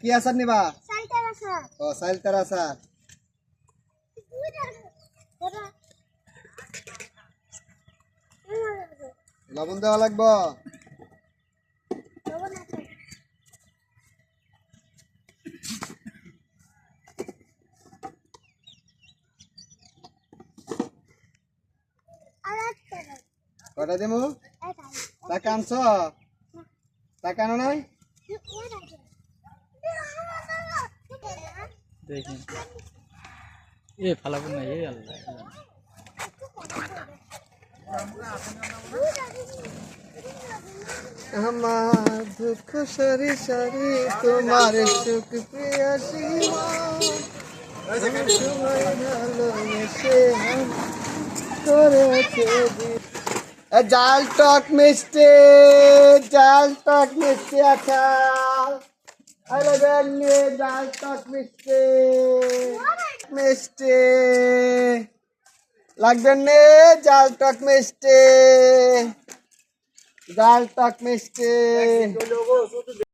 কি আচার নিবা? ও সাইলতার আচার। লবণ দেওয়া লাগবো। কটা দিমু? টাকা আনছ? টাকা আনো নাই? দেখেন এ ফালাবো না এ আল্লাহ আমার দুঃখ সারি সারি তোমার সুখ প্রিয়াসী তোমায় ভালোবেসে করেছে জাল টক মিষ্টি, জাল টক মিষ্টি আচার। আরে বেননি জাল টক মিষ্টি, মিষ্টি লাগবেন নে? জাল টক মিষ্টি, জাল টক মিষ্টি।